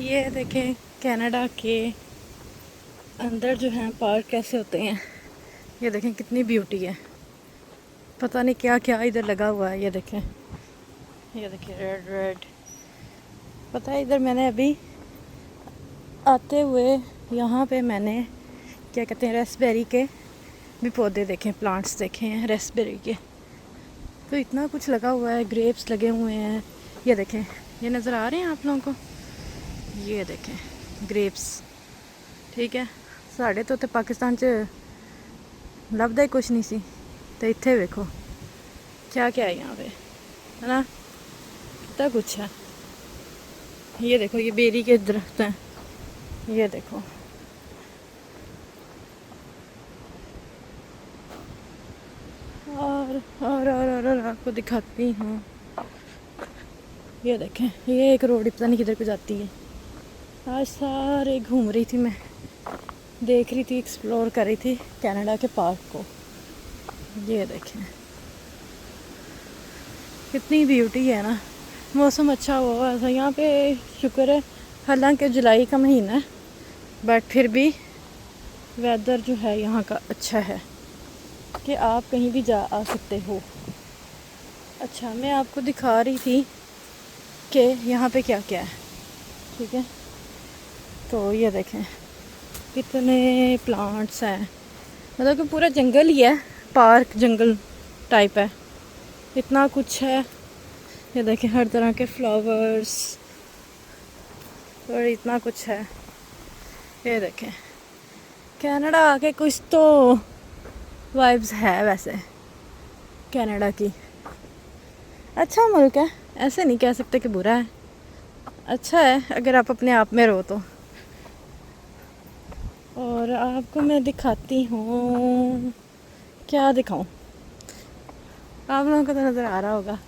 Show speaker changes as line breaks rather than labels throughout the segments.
ये देखें कनाडा के अंदर जो हैं पार्क कैसे होते हैं। ये देखें कितनी ब्यूटी है। पता नहीं क्या क्या इधर लगा हुआ है। ये देखें रेड रेड। पता है इधर मैंने अभी आते हुए यहाँ पे मैंने क्या कहते हैं रेस्पबेरी के भी पौधे देखे, प्लांट्स देखे हैं रेस्पबेरी के। तो इतना कुछ लगा हुआ है, ग्रेप्स लगे हुए हैं। ये देखें, ये नज़र आ रहे हैं आप लोगों को। ये देखें ग्रेप्स, ठीक है। साढ़े तो पाकिस्तान च लभदा ही कुछ नहीं सी, तो इत्थे वेखो क्या क्या है यहाँ पे, है ना, कितना कुछ है। ये देखो ये बेरी के दरख्त हैं। ये देखो और आपको दिखाती हूँ। ये देखें ये एक रोड पता नहीं किधर को जाती है। आज सारे घूम रही थी मैं, देख रही थी, एक्सप्लोर कर रही थी कनाडा के पार्क को। ये देखें कितनी ब्यूटी है ना। मौसम अच्छा हुआ था यहाँ पे, शुक्र है। हालांकि जुलाई का महीना है बट फिर भी वेदर जो है यहाँ का अच्छा है कि आप कहीं भी जा आ सकते हो। अच्छा मैं आपको दिखा रही थी कि यहाँ पे क्या क्या है, ठीक है। तो ये देखें कितने प्लांट्स हैं, मतलब कि पूरा जंगल ही है, पार्क जंगल टाइप है, इतना कुछ है। ये देखें हर तरह के फ्लावर्स और इतना कुछ है। ये देखें कनाडा आके कुछ तो वाइब्स है वैसे कनाडा की। अच्छा मुल्क है, ऐसे नहीं कह सकते कि बुरा है, अच्छा है अगर आप अपने आप में रहो तो। और आपको मैं दिखाती हूँ, क्या दिखाऊं, आप लोगों को तो नज़र आ रहा होगा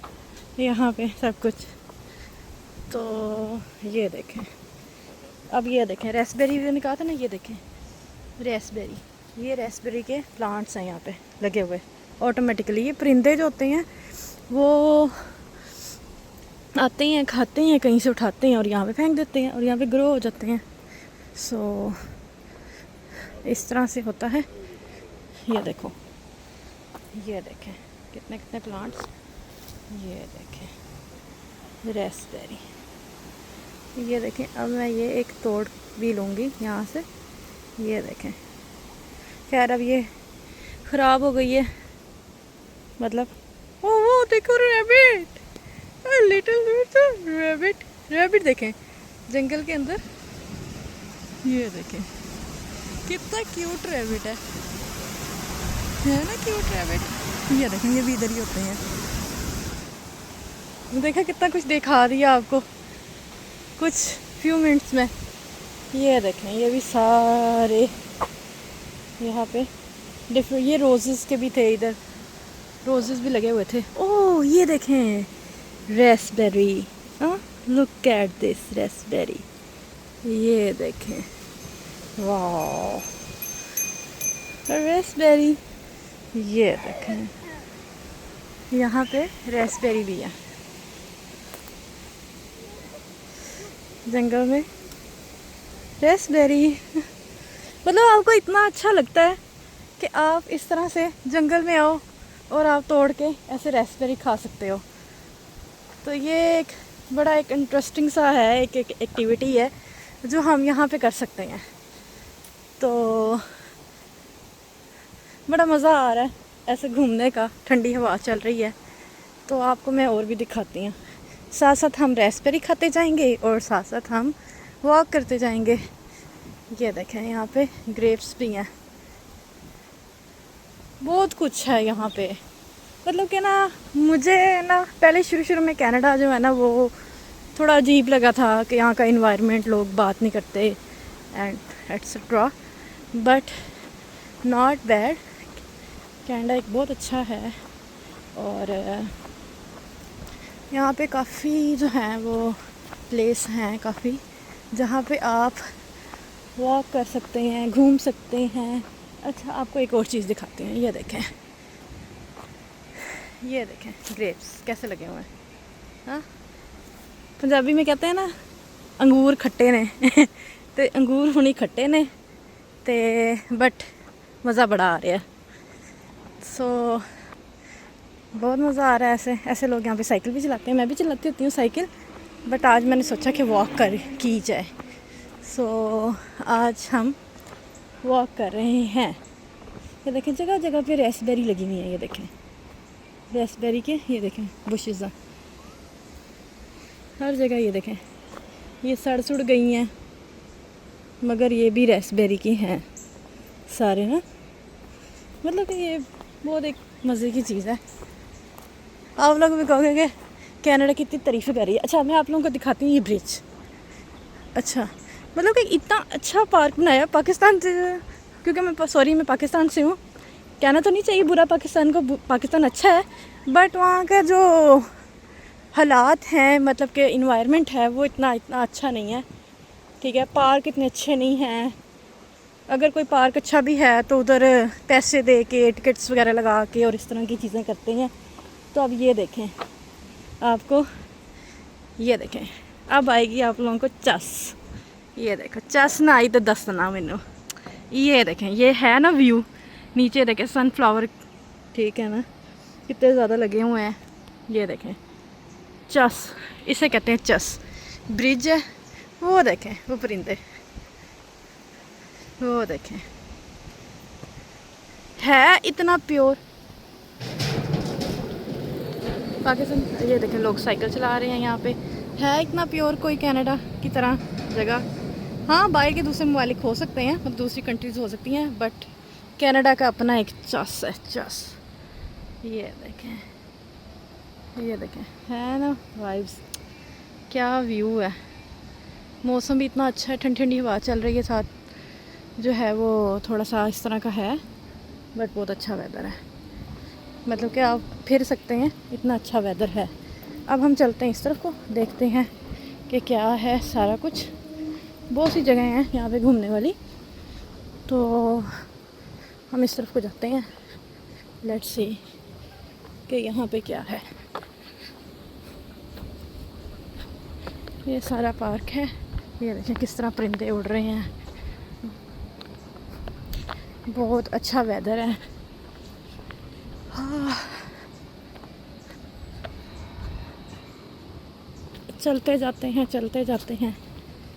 यहाँ पे सब कुछ। तो ये देखें, अब ये देखें रेस्पबेरी मैंने कहा था ना, ये देखें रेस्पबेरी, ये रेस्पबेरी के प्लांट्स हैं यहाँ पे लगे हुए ऑटोमेटिकली। ये परिंदे जो होते हैं वो आते हैं, खाते हैं, कहीं से उठाते हैं और यहाँ पे फेंक देते हैं और यहाँ पे ग्रो हो जाते हैं। सो इस तरह से होता है। ये देखो, ये देखें कितने कितने प्लांट्स। ये देखें रेस्पबेरी, ये देखें। अब मैं ये एक तोड़ भी लूँगी यहाँ से। ये देखें, खैर अब ये ख़राब हो गई है, मतलब वो देखो रैबिट, लिटिल रैबिट, रैबिट देखें जंगल के अंदर। ये देखें कितना क्यूट रैबिट है ना, क्यूट रैबिट। ये देखें ये भी इधर ही होते हैं। देखा कितना कुछ दिखा दिया आपको कुछ फ्यू मिनट्स में। ये देखें ये भी सारे यहाँ पे डिफरेंट, ये रोजेस के भी थे इधर, रोजेस भी लगे हुए थे। ओह ये देखें Raspberry, look at this Raspberry. ये देखें वाह रेस्पबेरी। ये देखें यहाँ पे रेस्पबेरी भी है जंगल में, रेस्पबेरी। मतलब आपको इतना अच्छा लगता है कि आप इस तरह से जंगल में आओ और आप तोड़ के ऐसे रेस्पबेरी खा सकते हो। तो ये एक बड़ा एक इंटरेस्टिंग सा है, एक एक्टिविटी है जो हम यहाँ पे कर सकते हैं। तो बड़ा मज़ा आ रहा है ऐसे घूमने का, ठंडी हवा चल रही है। तो आपको मैं और भी दिखाती हूँ, साथ साथ हम रेस्पबेरी खाते जाएंगे और साथ साथ हम वॉक करते जाएंगे। ये देखें यहाँ पे ग्रेप्स भी हैं, बहुत कुछ है यहाँ पे। मतलब कि ना मुझे ना पहले शुरू में कनाडा जो है ना वो थोड़ा अजीब लगा था कि यहाँ का इन्वायरमेंट, लोग बात नहीं करते and etcetera, but not bad. Canada एक बहुत अच्छा है। और यहाँ पे काफ़ी जो हैं वो प्लेस हैं काफ़ी जहाँ पे आप वॉक कर सकते हैं, घूम सकते हैं। अच्छा आपको एक और चीज़ दिखाते हैं, ये देखें, ये देखें ग्रेप्स कैसे लगे हुए हैं। हाँ पंजाबी में कहते हैं ना अंगूर खट्टे ने तो अंगूर हुणी खट्टे ने तो बट मज़ा बड़ा आ रहा है। सो बहुत मज़ा आ रहा है। ऐसे ऐसे लोग यहाँ पे साइकिल भी चलाते हैं, मैं भी चलाती होती हूँ साइकिल, बट आज मैंने सोचा कि वॉक की जाए। सो आज हम वॉक कर रहे हैं। ये देखें जगह जगह पे रेसबेरी लगी हुई है, ये देखें रेसबेरी के, ये देखें बुशेज़ हर जगह, ये देखें ये सड़ सुड़ गई हैं मगर ये भी रेसबेरी की हैं सारे ना। मतलब कि ये बहुत एक मज़े की चीज़ है। आप लोग भी कहोगे कि कनाडा की इतनी तारीफ़ कर रही है। अच्छा मैं आप लोगों को दिखाती हूँ ये ब्रिज। अच्छा मतलब कि इतना अच्छा पार्क बनाया पाकिस्तान से, क्योंकि मैं पाकिस्तान से हूँ। कहना तो नहीं चाहिए बुरा पाकिस्तान को, पाकिस्तान अच्छा है, बट वहाँ का जो हालात हैं, मतलब कि इन्वायरमेंट है वो इतना अच्छा नहीं है। ठीक है, पार्क इतने अच्छे नहीं हैं। अगर कोई पार्क अच्छा भी है तो उधर पैसे दे के टिकट्स वगैरह लगा के और इस तरह की चीज़ें करते हैं। तो अब ये देखें, आपको ये देखें अब आएगी आप लोगों को चस। ये देखो चस ना आई तो दस ना मैनू। ये देखें ये है ना व्यू, नीचे देखें सनफ्लावर, ठीक है ना कितने ज़्यादा लगे हुए हैं। ये देखें चस, इसे कहते हैं चस। ब्रिज है, वो देखें वो परिंदे, वो देखें है इतना प्योर पाकिस्तान। ये देखें लोग साइकिल चला रहे हैं यहाँ पे, है इतना प्योर कोई कनाडा की तरह जगह। हाँ बाहर के दूसरे ममालिक हो सकते हैं, मतलब दूसरी कंट्रीज़ हो सकती हैं, बट कनाडा का अपना एक चस है, चस। ये देखें है ना वाइब्स, क्या व्यू है। मौसम भी इतना अच्छा है, ठंडी ठंडी हवा चल रही है, साथ जो है वो थोड़ा सा इस तरह का है, बट बहुत अच्छा वेदर है। मतलब कि आप फिर सकते हैं, इतना अच्छा वेदर है। अब हम चलते हैं इस तरफ को, देखते हैं कि क्या है सारा कुछ। बहुत सी जगह हैं यहाँ पे घूमने वाली, तो हम इस तरफ को जाते हैं। लेट्स सी कि यहाँ पे क्या है। ये सारा पार्क है। ये देखें किस तरह परिंदे उड़ रहे हैं, बहुत अच्छा वेदर है। हाँ। चलते जाते हैं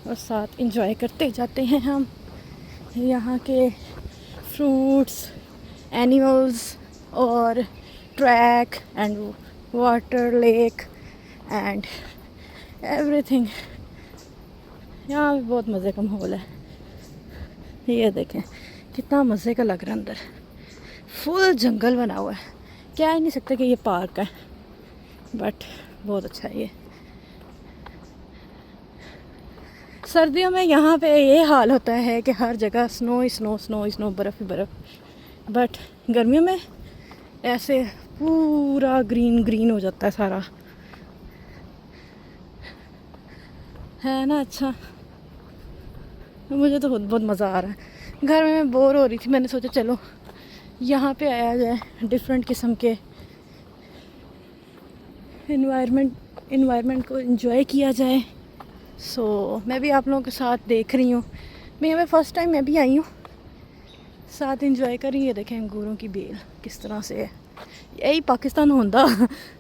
और साथ एंजॉय करते जाते हैं हम यहाँ के फ्रूट्स, एनिमल्स और track and water lake and everything. यहाँ भी बहुत मज़े का माहौल है। ये देखें कितना मज़े का लग रहा है, अंदर फुल जंगल बना हुआ है। कह ही नहीं सकते कि ये पार्क है, बट बहुत अच्छा है ये। सर्दियों में यहाँ पे ये हाल होता है कि हर जगह स्नो ही स्नो, स्नो ही स्नो, बर्फ़ ही बर्फ़। बट गर्मियों में ऐसे पूरा ग्रीन ग्रीन हो जाता है सारा, है ना। अच्छा मुझे तो बहुत मज़ा आ रहा है। घर में मैं बोर हो रही थी, मैंने सोचा चलो यहाँ पे आया जाए, डिफरेंट किस्म के इन्वायरमेंट को एंजॉय किया जाए। सो मैं भी आप लोगों के साथ देख रही हूँ। मैं यहाँ पे फर्स्ट टाइम मैं भी आई हूँ, साथ एंजॉय कर रही हूँ। देखें अंगूरों की बेल किस तरह से है। यही पाकिस्तान होंदा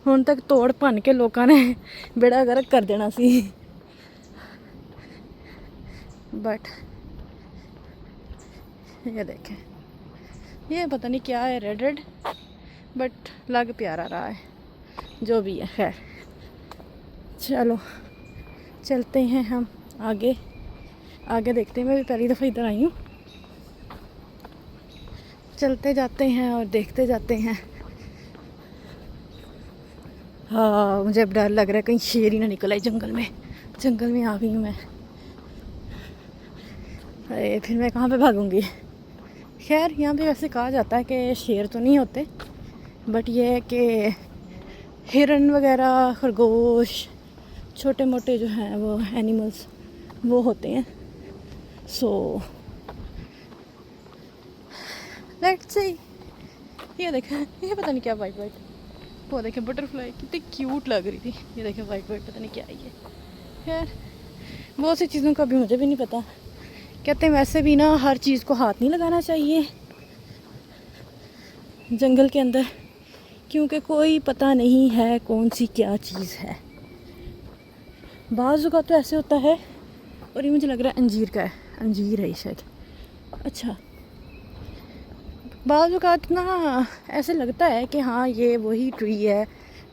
हुण तक तोड़ भन के लोगों ने बेड़ा गर्क कर देना सी, बट ये देखें ये पता नहीं क्या है, रेड बट लग प्यारा रहा है, जो भी है। खैर चलो चलते हैं हम आगे देखते हैं। मैं भी पहली दफ़ा इधर आई हूँ। चलते जाते हैं और देखते जाते हैं। हाँ मुझे अब डर लग रहा है कहीं शेर ही ना निकल आए जंगल में आ गई हूँ मैं। अरे फिर मैं कहाँ पे भागूंगी। खैर यहाँ पे वैसे कहा जाता है कि शेर तो नहीं होते, बट ये है कि हिरन वगैरह, खरगोश, छोटे मोटे जो हैं वो एनिमल्स वो होते हैं। So let's see. ये देखें ये पता नहीं क्या वाइट वो देखें बटरफ्लाई कितनी क्यूट लग रही थी। ये देखें वाइट पता नहीं क्या है ये। खैर बहुत सी चीज़ों का भी मुझे भी नहीं पता। कहते हैं वैसे भी ना हर चीज़ को हाथ नहीं लगाना चाहिए जंगल के अंदर, क्योंकि कोई पता नहीं है कौन सी क्या चीज़ है। बाज़ का तो ऐसे होता है, और ये मुझे लग रहा है अंजीर का है, अंजीर है शायद। अच्छा, बाज़ औक़ात ना ऐसे लगता है कि हाँ ये वही ट्री है,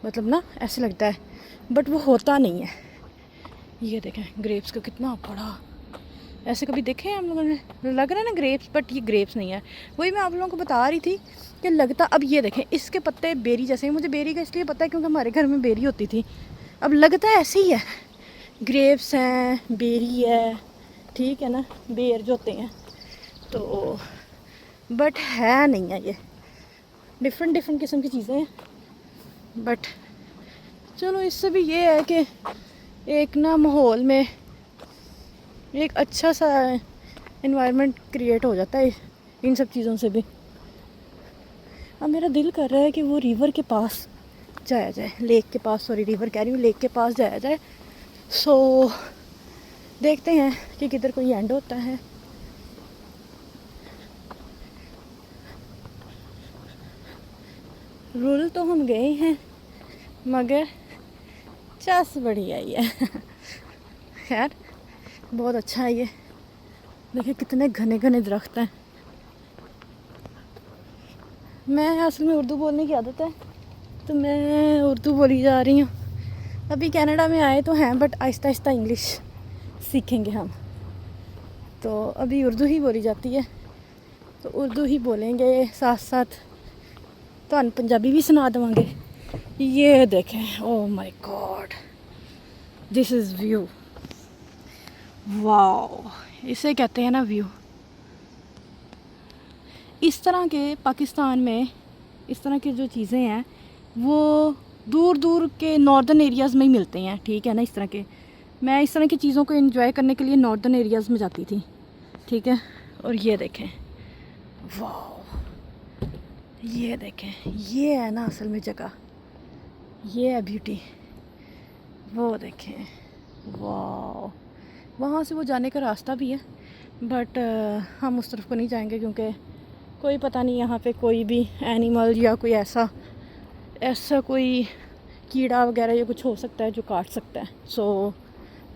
मतलब ना ऐसे लगता है, बट वो होता नहीं है। ये देखें ग्रेप्स का कितना बड़ा, ऐसे कभी देखे हैं हम लोगों ने? लग रहा है ना ग्रेप्स, बट ये ग्रेप्स नहीं है। वही मैं आप लोगों को बता रही थी कि लगता, अब ये देखें इसके पत्ते बेरी जैसे हैं। मुझे बेरी का इसलिए पता है क्योंकि हमारे घर में बेरी होती थी। अब लगता है ऐसे ही है, ग्रेप्स हैं, बेरी है, ठीक है ना, बेर जो होते हैं, तो बट है नहीं है। ये डिफरेंट डिफरेंट किस्म की चीज़ें हैं, बट चलो इससे भी ये है कि एक ना माहौल में एक अच्छा सा इन्वायरमेंट क्रिएट हो जाता है इन सब चीज़ों से भी। अब मेरा दिल कर रहा है कि वो रिवर के पास जाया जाए, लेक के पास, सॉरी रिवर कह रही हूँ, लेक के पास जाया जाए। सो देखते हैं कि किधर कोई एंड होता है। रुल तो हम गए हैं मगर चस बढ़िया ही है। खैर बहुत अच्छा है ये, देखिए कितने घने घने दरख्त हैं। मैं असल में उर्दू बोलने की आदत है, तो मैं उर्दू बोली जा रही हूँ। अभी कनाडा में आए तो हैं, बट आहिस्ता आहिस्ता इंग्लिश सीखेंगे हम, तो अभी उर्दू ही बोली जाती है, तो उर्दू ही बोलेंगे, साथ साथ तो पंजाबी भी सुना देवांगे। ये देखें, oh my God, this is view, wow, इसे कहते हैं ना व्यू। इस तरह के पाकिस्तान में इस तरह की जो चीज़ें हैं वो दूर दूर के नॉर्दर्न एरियाज़ में ही मिलते हैं, ठीक है ना। इस तरह के, मैं इस तरह की चीज़ों को एंजॉय करने के लिए नॉर्दर्न एरियाज़ में जाती थी, ठीक है। और ये देखें, वाह, ये देखें, ये है ना असल में जगह, ये है ब्यूटी। वो देखें, वाह, वहाँ से वो जाने का रास्ता भी है, बट हम उस तरफ को नहीं जाएंगे क्योंकि कोई पता नहीं यहाँ पे कोई भी एनिमल या कोई ऐसा कोई कीड़ा वगैरह या कुछ हो सकता है जो काट सकता है। सो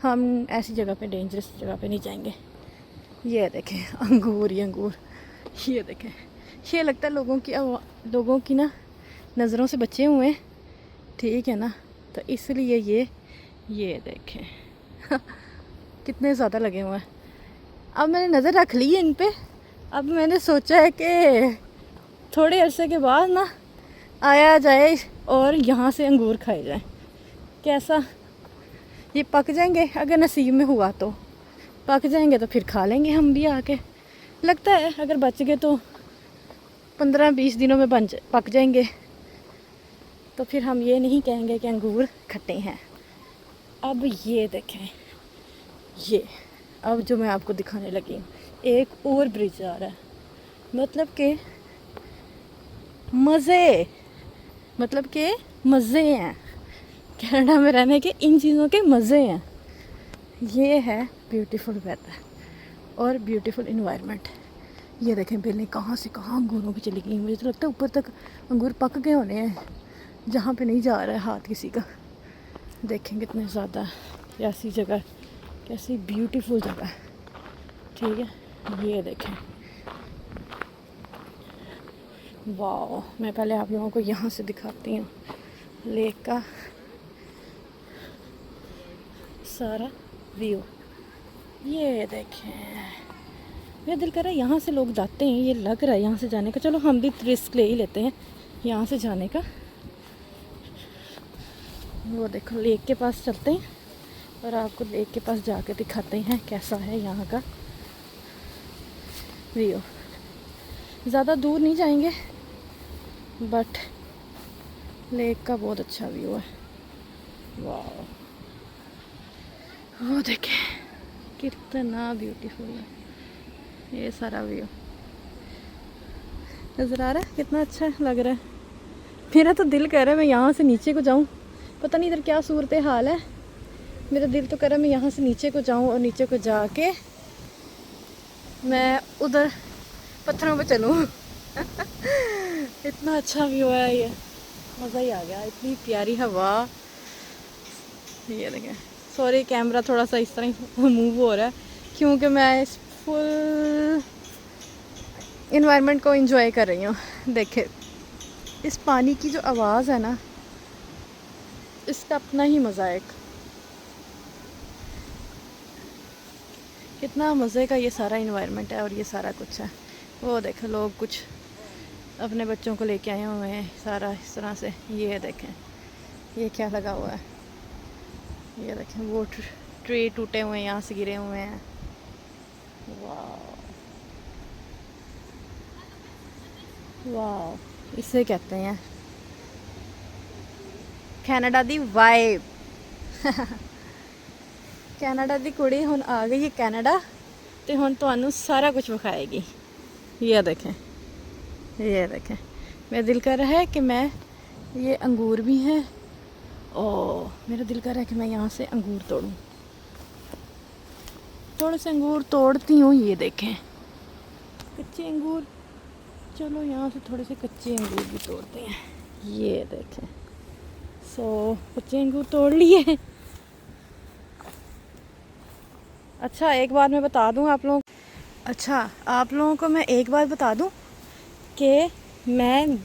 हम ऐसी जगह पे, डेंजरस जगह पे नहीं जाएंगे। ये देखें अंगूर ही अंगूर, ये देखें, ये लगता है लोगों की ना नज़रों से बचे हुए हैं, ठीक है ना, तो इसलिए ये देखें कितने ज़्यादा लगे हुए हैं। अब मैंने नज़र रख ली है इन पे। अब मैंने सोचा है कि थोड़े अरसे के बाद ना आया जाए और यहाँ से अंगूर खाए जाए। कैसा, ये पक जाएंगे, अगर नसीब में हुआ तो पक जाएंगे तो फिर खा लेंगे हम भी आके। लगता है अगर बच गए तो 15-20 दिनों में पक जाएंगे, तो फिर हम ये नहीं कहेंगे कि अंगूर खट्टे हैं। अब ये देखें, ये अब जो मैं आपको दिखाने लगी हूँ, एक और ब्रिज आ रहा है, मतलब कि मज़े हैं कनाडा में रहने के, इन चीज़ों के मज़े हैं। ये है ब्यूटीफुल वेदर और ब्यूटीफुल इन्वायरमेंट। ये देखें बेलें कहाँ से कहाँ अंगूरों की चली गई। मुझे तो लगता है ऊपर तक अंगूर पक गए होने हैं, जहाँ पे नहीं जा रहा है हाथ किसी का। देखें कितने ज़्यादा, ऐसी जगह, कैसी ब्यूटीफुल जगह, ठीक है। ये देखें, वाह, मैं पहले आप लोगों को यहाँ से दिखाती हूँ लेक का सारा व्यू। ये देखें, मेरा दिल कर रहा है यहाँ से लोग जाते हैं, ये लग रहा है यहाँ से जाने का। चलो हम भी रिस्क ले ही लेते हैं यहाँ से जाने का। वो देखो लेक के पास चलते हैं और आपको लेक के पास जाके दिखाते हैं कैसा है यहाँ का व्यू। ज़्यादा दूर नहीं जाएंगे, बट लेक का बहुत अच्छा व्यू है। वाह, वो देखें कितना ब्यूटीफुल है ये सारा व्यू। नज़र आ रहा है कितना अच्छा लग रहा है। मेरा तो दिल कह रहा है मैं यहाँ से नीचे को जाऊँ, पता नहीं इधर क्या सूरत हाल है, मेरा दिल तो कर रहा है मैं यहाँ से नीचे को जाऊँ और नीचे को जाके मैं उधर पत्थरों पे चलूँ। इतना अच्छा व्यू है ये, मज़ा ही आ गया। इतनी प्यारी हवा। ये देखें, सॉरी कैमरा थोड़ा सा इस तरह ही मूव हो रहा है क्योंकि मैं इस फुल इन्वायरमेंट को एंजॉय कर रही हूँ। देखें इस पानी की जो आवाज़ है ना, इसका अपना ही मज़ा है। कितना मज़े का ये सारा इन्वायरमेंट है और ये सारा कुछ है। वो देखो लोग कुछ अपने बच्चों को लेके आए हुए हैं सारा इस तरह से। ये देखें ये क्या लगा हुआ है, ये देखें वो ट्री टूटे हुए हैं, यहाँ से गिरे हुए हैं। वाह वाह, इसे कहते हैं कनाडा दी वाइब। कनाडा दी कुड़ी हुन आ गई है कनाडा, तो हुन तुहानू सारा कुछ विखाएगी। ये देखें ये देखें, मेरा दिल कर रहा है कि मैं, ये अंगूर भी हैं। ओह मेरा दिल कर रहा है कि मैं यहाँ से अंगूर तोड़ूं। थोड़े से अंगूर तोड़ती हूँ। ये देखें कच्चे अंगूर, चलो यहाँ से थोड़े से कच्चे अंगूर भी तोड़ते हैं। ये देखें कच्चे अंगूर तोड़ लिए। अच्छा एक बार मैं बता दूँ आप लोगों, अच्छा आप लोगों को मैं एक बात बता दूँ कि मैं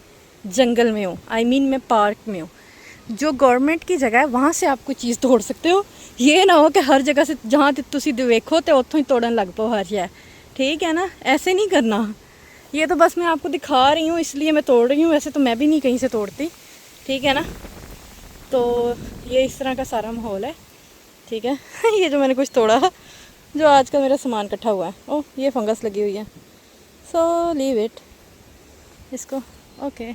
जंगल में हूँ, I mean मैं पार्क में हूँ। जो गवर्नमेंट की जगह है वहाँ से आप कोई चीज़ तोड़ सकते हो। ये ना हो कि हर जगह से जहाँ तुसी देखो तो उत्थों ही तोड़न लग पाओ हर शय, ठीक है ना, ऐसे नहीं करना। ये तो बस मैं आपको दिखा रही हूँ इसलिए मैं तोड़ रही हूँ, वैसे तो मैं भी नहीं कहीं से तोड़ती, ठीक है ना। तो ये इस तरह का सारा माहौल है, ठीक है। ये जो मैंने कुछ तोड़ा, जो आज का मेरा सामान इकट्ठा हुआ है, ओह ये फंगस लगी हुई है, सो लीव इट इसको। Okay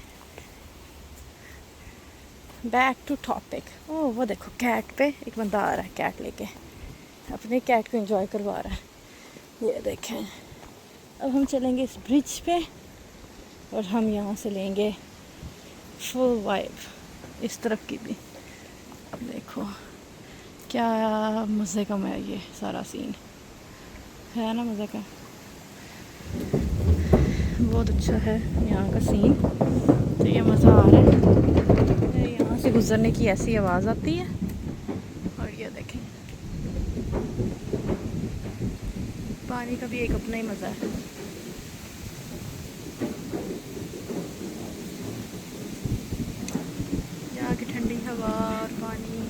back to topic. Oh वो देखो कैट पे एक बंदा आ रहा है, कैट लेके अपने कैट को एंजॉय करवा रहा है। ये देखें अब हम चलेंगे इस ब्रिज पे और हम यहाँ से लेंगे फुल वाइब इस तरफ की भी। अब देखो क्या मज़े का है ये सारा सीन, है ना मज़े का, बहुत अच्छा है यहाँ का सीन। तो ये मज़ा आ रहा है, यहाँ से गुज़रने की ऐसी आवाज़ आती है। और ये देखें पानी का भी एक अपना ही मज़ा है। यहाँ की ठंडी हवा और पानी,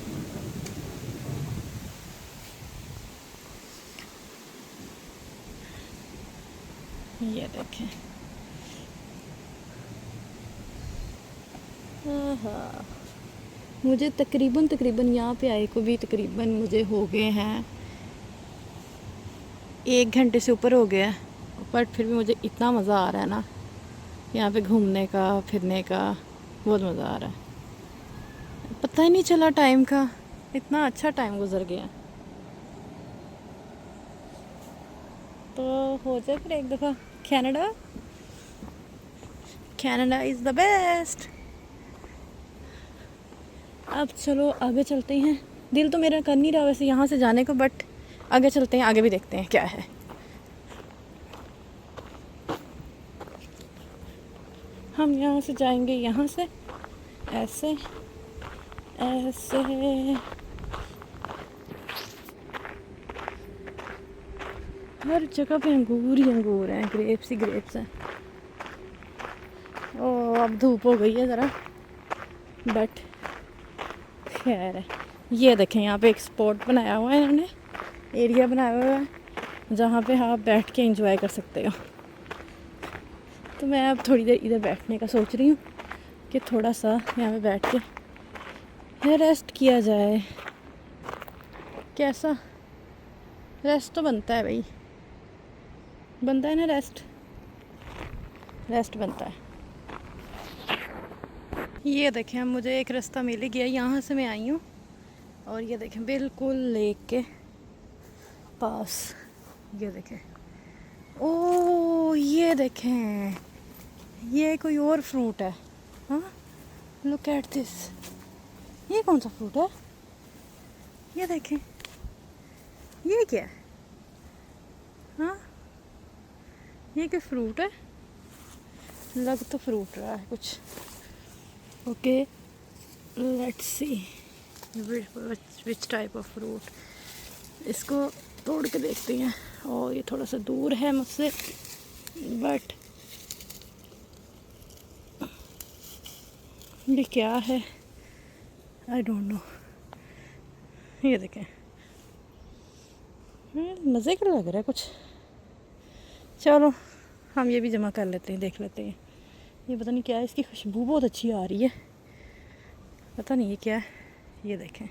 ये देखें हाँ। मुझे तकरीबन यहाँ पे आए को भी तकरीबन मुझे हो गए हैं 1 घंटे से ऊपर हो गया, बट फिर भी मुझे इतना मज़ा आ रहा है ना यहाँ पे घूमने का फिरने का, बहुत मज़ा आ रहा है। पता ही नहीं चला टाइम का, इतना अच्छा टाइम गुजर गया। तो हो जाए फिर एक दफ़ा Canada, Canada is the best. अब चलो आगे चलते हैं। दिल तो मेरा कर नहीं रहा वैसे यहाँ से जाने को, बट आगे चलते हैं, आगे भी देखते हैं क्या है। हम यहाँ से जाएंगे, यहाँ से ऐसे ऐसे। हर जगह पे अंगूर ही अंगूर हैं, ग्रेप्स ही ग्रेप्स हैं। ओ अब धूप हो गई है ज़रा, बट खैर है। ये देखें यहाँ पे एक स्पॉट बनाया हुआ है इन्होंने, एरिया बनाया हुआ है जहाँ पे आप बैठ के एंजॉय कर सकते हो। तो मैं अब थोड़ी देर इधर बैठने का सोच रही हूँ कि थोड़ा सा यहाँ पे बैठ के रेस्ट किया जाए। कैसा रेस्ट तो बनता है भाई, बनता है ना रेस्ट, रेस्ट बनता है। ये देखें मुझे एक रास्ता मिल गया, यहाँ से मैं आई हूँ और ये देखें बिल्कुल लेक के पास। ये देखें ओ ये देखें ये कोई और फ्रूट है। हाँ लुक एट दिस, ये कौन सा फ्रूट है? ये देखें, ये क्या है? हाँ, ये क्या फ्रूट है? लग तो फ्रूट रहा है कुछ। Okay, let's see which type of fruit. इसको तोड़ के देखते हैं। और ये थोड़ा सा दूर है मुझसे, बट ये क्या है आई डोंट नो। ये देखें, मज़े का लग रहा है कुछ। चलो हम ये भी जमा कर लेते हैं, देख लेते हैं। ये पता नहीं क्या है, इसकी खुशबू बहुत अच्छी आ रही है, पता नहीं ये क्या है। ये देखें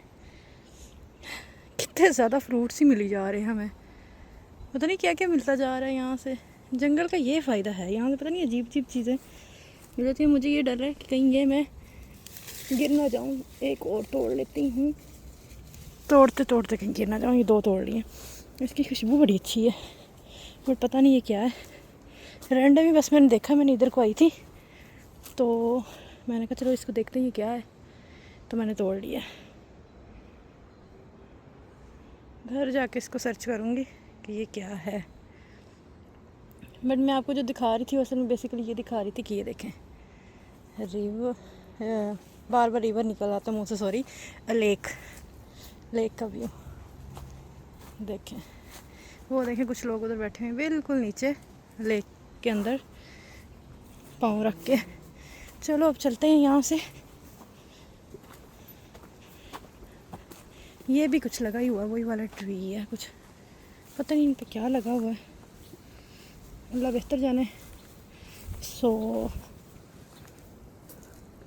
कितने ज़्यादा फ्रूट्स ही मिली जा रहे हैं हमें, पता नहीं क्या क्या मिलता जा रहा है यहाँ से। जंगल का ये फ़ायदा है, यहाँ से पता नहीं अजीब अजीब चीज़ें मिल जाती हैं। मुझे ये डर है कि कहीं ये मैं गिर ना जाऊँ। एक और तोड़ लेती हूँ, तोड़ते तोड़ते कहीं गिर ना जाऊँ। ये 2 तोड़ लिए। इसकी खुशबू बड़ी अच्छी है, बट पता नहीं ये क्या है। रैंडम ही बस मैंने देखा, मैंने इधर को आई थी तो मैंने कहा चलो इसको देखते हैं ये क्या है, तो मैंने तोड़ लिया। घर जाके इसको सर्च करूँगी कि ये क्या है। बट मैं आपको जो दिखा रही थी असल में बेसिकली ये दिखा रही थी कि ये देखें रिवर, बार बार रिवर निकल आता मुँह से, सॉरी, लेक का व्यू देखें। वो देखें कुछ लोग उधर बैठे हैं बिल्कुल नीचे लेक के अंदर पाँव रख के। चलो अब चलते हैं यहाँ से। ये भी कुछ लगा ही हुआ, वही वाला ट्री है कुछ, पता नहीं इन पे क्या लगा हुआ है, अल्लाह बेहतर जाने। सो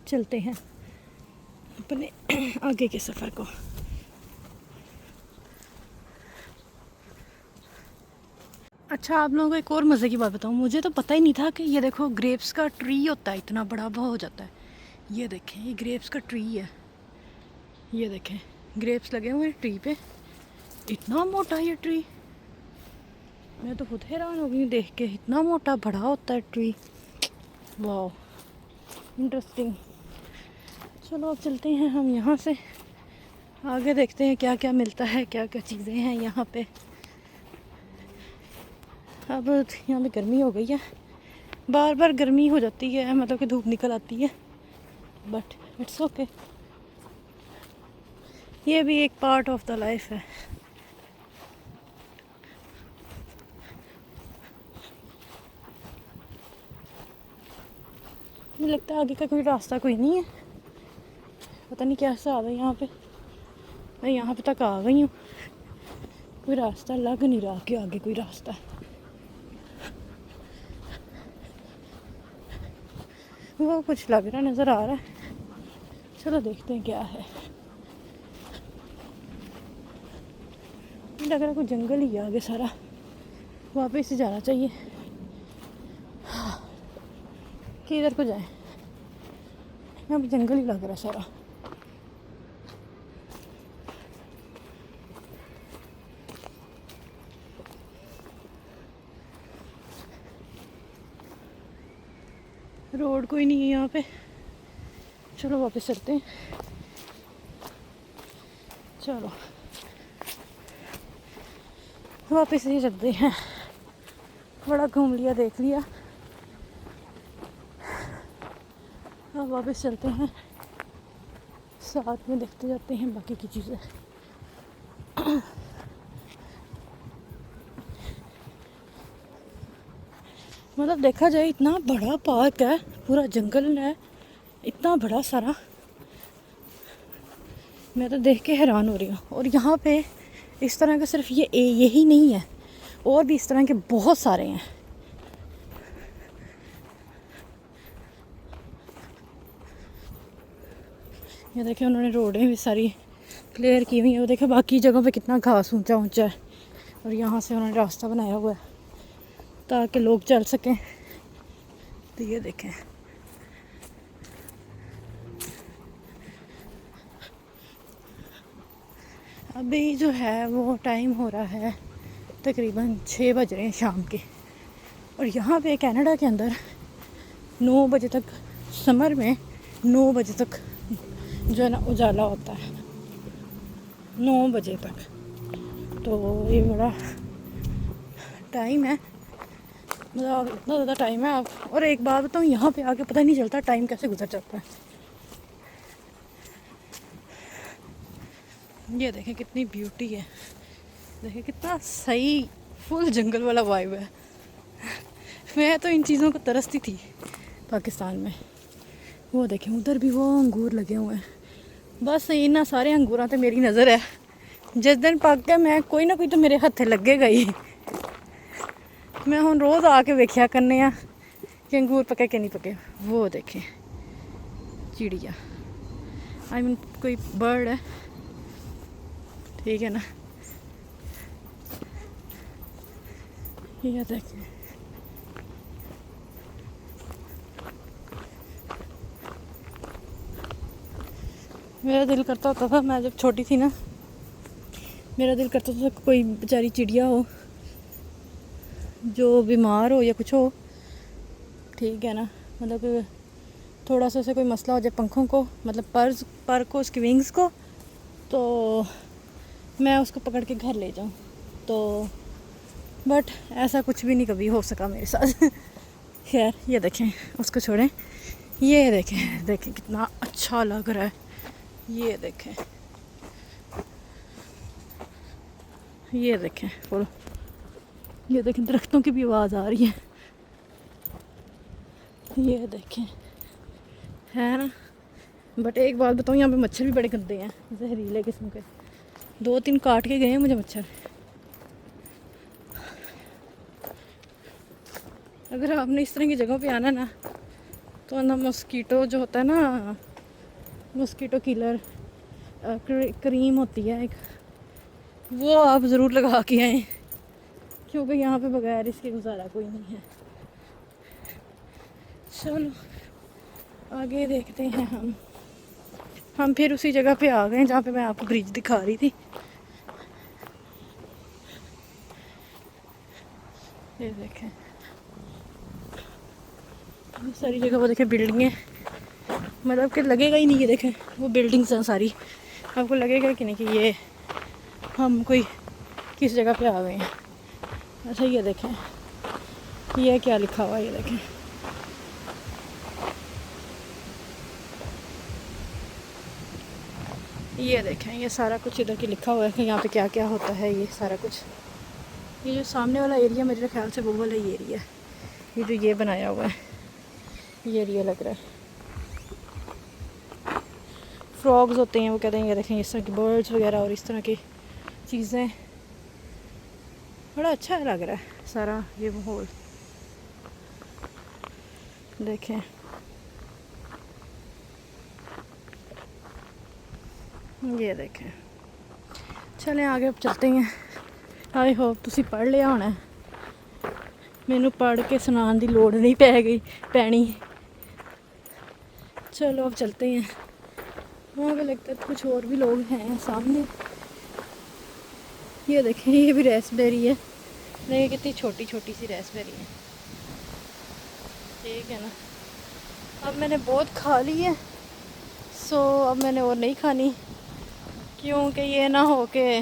चलते हैं अपने आगे के सफ़र को। अच्छा, आप लोगों को एक और मज़े की बात बताऊँ, मुझे तो पता ही नहीं था कि ये देखो ग्रेप्स का ट्री होता है, इतना बड़ा हो जाता है। ये देखें, ये ग्रेप्स का ट्री है। ये देखें ग्रेप्स लगे हुए हैं ट्री पे, इतना मोटा ये ट्री। मैं तो खुद हैरान हो गई देख के, इतना मोटा बड़ा होता है ट्री। वाह, इंटरेस्टिंग। चलो अब चलते हैं हम यहाँ से आगे, देखते हैं क्या क्या मिलता है, क्या क्या चीज़ें हैं यहाँ पे। अब यहाँ पे गर्मी हो गई है, बार बार गर्मी हो जाती है, मतलब कि धूप निकल आती है, बट इट्स ओके। ये भी एक पार्ट ऑफ द लाइफ है। मुझे लगता है आगे का कोई रास्ता कोई नहीं है, पता नहीं कैसा आ गया यहाँ पे। मैं यहाँ पे तक आ गई हूँ, कोई रास्ता लग नहीं रहा कि आगे कोई रास्ता है। वो कुछ लग रहा नज़र आ रहा है, चलो देखते हैं क्या है। लग रहा कोई जंगल ही है आगे सारा, वापस से जाना चाहिए कि इधर को जाए। यहाँ पे जंगल ही लग रहा सारा। रोड कोई नहीं है यहाँ पे, चलो वापस चलते हैं। चलो वापस ही चलते हैं, बड़ा घूम लिया, देख लिया, अब वापस चलते हैं, साथ में देखते जाते हैं बाकी की चीज़ें। मतलब देखा जाए इतना बड़ा पार्क है, पूरा जंगल है इतना बड़ा सारा, मैं तो देख के हैरान हो रही हूँ। और यहाँ पे इस तरह का सिर्फ यही नहीं है, और भी इस तरह के बहुत सारे हैं। ये देखें उन्होंने रोडें भी सारी क्लियर की हुई है। वो देखें बाकी जगहों पे कितना घास ऊंचा ऊंचा है, और यहाँ से उन्होंने रास्ता बनाया हुआ है ताकि लोग चल सकें। तो ये देखें, अभी जो है वो टाइम हो रहा है तकरीबन 6 बज रहे हैं शाम के, और यहाँ पे कनाडा के अंदर 9 बजे तक, समर में 9 बजे तक जो है ना उजाला होता है। 9 बजे तक। तो ये बड़ा टाइम है, मतलब इतना ज़्यादा टाइम है। आप और एक बात बताऊँ, यहाँ पे आके पता ही नहीं चलता टाइम कैसे गुजर जाता है। ये देखें कितनी ब्यूटी है, देखें कितना सही फुल जंगल वाला वाइब है। मैं तो इन चीज़ों को तरसती थी पाकिस्तान में। वो देखें उधर भी वो अंगूर लगे हुए हैं। बस इन्ना सारे अंगूर ते मेरी नज़र है, जिस दिन पक गया मैं कोई ना कोई तो मेरे हत्थे लगेगा ही। मैं हुण रोज़ आके वेख्या करने आ कि अंगूर पके कि नहीं पके। वो देखें चिड़िया, आई मीन कोई बर्ड है, ठीक है ना। ये देखें मेरा दिल करता होता था, मैं जब छोटी थी ना, मेरा दिल करता था कोई बेचारी चिड़िया हो जो बीमार हो या कुछ हो, ठीक है ना, मतलब थोड़ा सा उसे कोई मसला हो जाए पंखों को, मतलब पर को, उसकी विंग्स को, तो मैं उसको पकड़ के घर ले जाऊँ। तो बट ऐसा कुछ भी नहीं कभी हो सका मेरे साथ। खैर ये देखें, उसको छोड़ें। ये देखें, देखें कितना अच्छा लग रहा है। ये देखें, ये देखें फुल, ये देखें दरख्तों की भी आवाज़ आ रही है। ये देखें, है ना। बट एक बात बताऊँ, यहाँ पे मच्छर भी बड़े गंदे हैं, जहरीले किस्म के। 2-3 काट के गए हैं मुझे मच्छर। अगर आपने इस तरह की जगहों पे आना ना, तो ना मस्कीटो जो होता है ना, मस्कीटो किलर क्रीम होती है एक, वो आप ज़रूर लगा के आएँ, क्योंकि यहाँ पे बगैर इसके गुजारा कोई नहीं है। चलो आगे देखते हैं हम फिर उसी जगह पे आ गए जहाँ पे मैं आपको ब्रिज दिखा रही थी। ये देखें, ये सारी जगह वो देखें बिल्डिंगें, मतलब कि लगेगा ही नहीं, ये देखें वो बिल्डिंग्स हैं सारी, आपको लगेगा कि नहीं कि ये हम कोई किस जगह पे आ गए हैं। अच्छा ये देखें, ये क्या लिखा हुआ है, ये देखें, ये देखें, ये सारा कुछ इधर की लिखा हुआ है कि यहाँ पे क्या क्या होता है, ये सारा कुछ। ये जो सामने वाला एरिया मेरे ख्याल से वो वाला ही एरिया है, ये जो ये बनाया हुआ है, ये एरिया लग रहा है। फ्रॉग्स होते हैं वो, कहते हैं। ये देखें इस तरह की बर्ड्स वगैरह और इस तरह की चीज़ें, बड़ा अच्छा लग रहा है सारा ये माहौल। देखें ये देखें। चलें आगे अब चलते हैं। आई होप तुसी पढ़ लिया होना, मैनू पढ़ के सुनाने की लोड़ नहीं पैनी। चलो अब चलते हैं। वहाँ पे लगता है कुछ और भी लोग हैं सामने। ये देखें, ये भी रेसबेरी है, देखिए कितनी छोटी छोटी सी रेसबेरी है, ठीक है ना। अब मैंने बहुत खा ली है, सो अब मैंने और नहीं खानी, क्योंकि ये ना हो के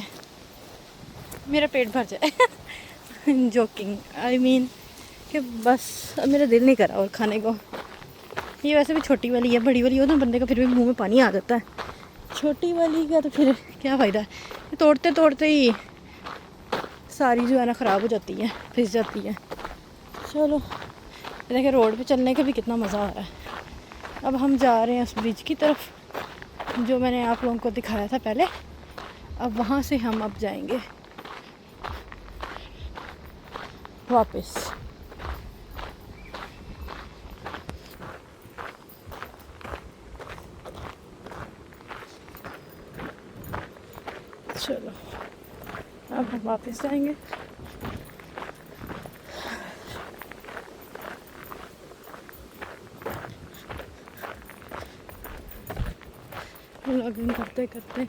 मेरा पेट भर जाए। जोकिंग, आई मीन कि बस अब मेरा दिल नहीं करा और खाने को। ये वैसे भी छोटी वाली है, बड़ी वाली हो तो बंदे का फिर भी मुंह में पानी आ जाता है, छोटी वाली का तो फिर क्या फ़ायदा है। तोड़ते तोड़ते ही सारी जो है ना ख़राब हो जाती है, फिस जाती है। चलो देखिए, रोड पे चलने का भी कितना मज़ा आ रहा है। अब हम जा रहे हैं उस ब्रिज की तरफ जो मैंने आप लोगों को दिखाया था पहले। अब वहाँ से हम अब जाएंगे वापस। चलो अब हम वापस जाएंगे। लॉगिंग करते करते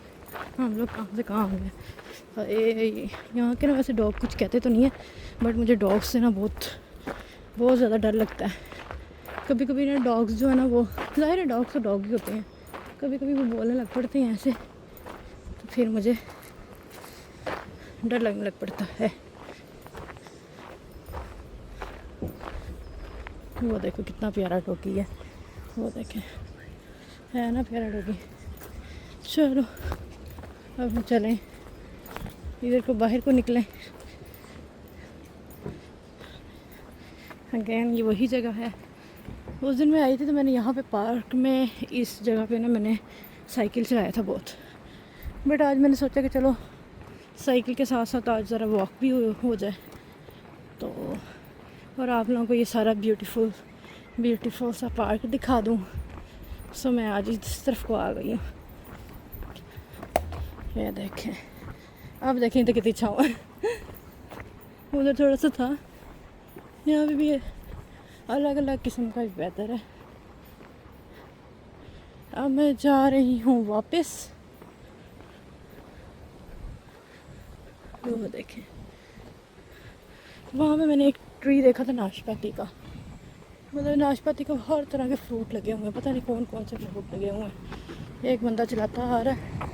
हम लोग कहाँ से कहाँ हो गए। यहाँ के ना वैसे डॉग कुछ कहते तो नहीं है, बट मुझे डॉग्स से ना बहुत ज़्यादा डर लगता है। कभी कभी ना डॉग्स जो है ना, वो ज़ाहिर है डॉग्स तो डॉग ही होते हैं, कभी कभी वो बोलने लग पड़ते हैं ऐसे, तो फिर मुझे डर लगने लग पड़ता है। वो देखो कितना प्यारा टोकी है, वो देखें, है ना प्यारा टोकी। चलो अब हम चलें, इधर को बाहर को निकलें। अगेन ये वही जगह है। उस दिन मैं आई थी तो मैंने यहाँ पे पार्क में इस जगह पे ना मैंने साइकिल चलाया था बहुत, बट आज मैंने सोचा कि चलो साइकिल के साथ साथ आज ज़रा वॉक भी हो जाए तो, और आप लोगों को ये सारा ब्यूटीफुल सा पार्क दिखा दूँ। सो मैं आज इस तरफ को आ गई हूँ। ये देखें, अब देखें तो कितनी छाँव है। उधर थोड़ा सा था, यहाँ पे भी अलग अलग किस्म का वेदर है। अब मैं जा रही हूँ वापस। वो देखें, वहाँ पे मैंने एक ट्री देखा था नाशपाती का, मतलब नाशपाती को हर तरह के फ्रूट लगे हुए हैं, पता नहीं कौन कौन से फ्रूट लगे हुए हैं। एक बंदा चलाता आ रहा है।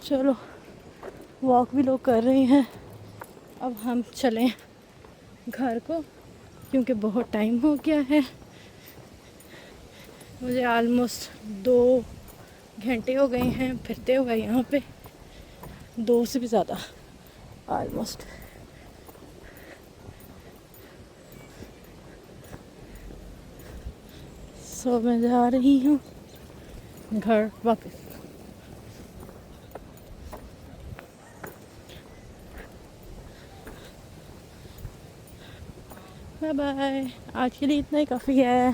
चलो वॉक भी लोग कर रहे हैं, अब हम चलें घर को क्योंकि बहुत टाइम हो गया है। मुझे ऑलमोस्ट 2 घंटे हो गए हैं फिरते हुए यहाँ पे, 2 से भी ज़्यादा ऑलमोस्ट। सो मैं जा रही हूँ घर वापस। बाय बाय, आज के लिए इतना ही काफ़ी है।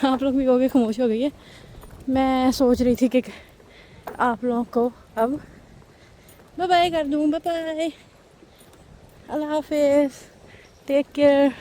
आप लोग भी हो गए खामोश हो गई है। मैं सोच रही थी कि आप लोगों को अब बाय बाय कर दूँ। बाय बाय, अल्लाह हाफिज़, टेक केयर।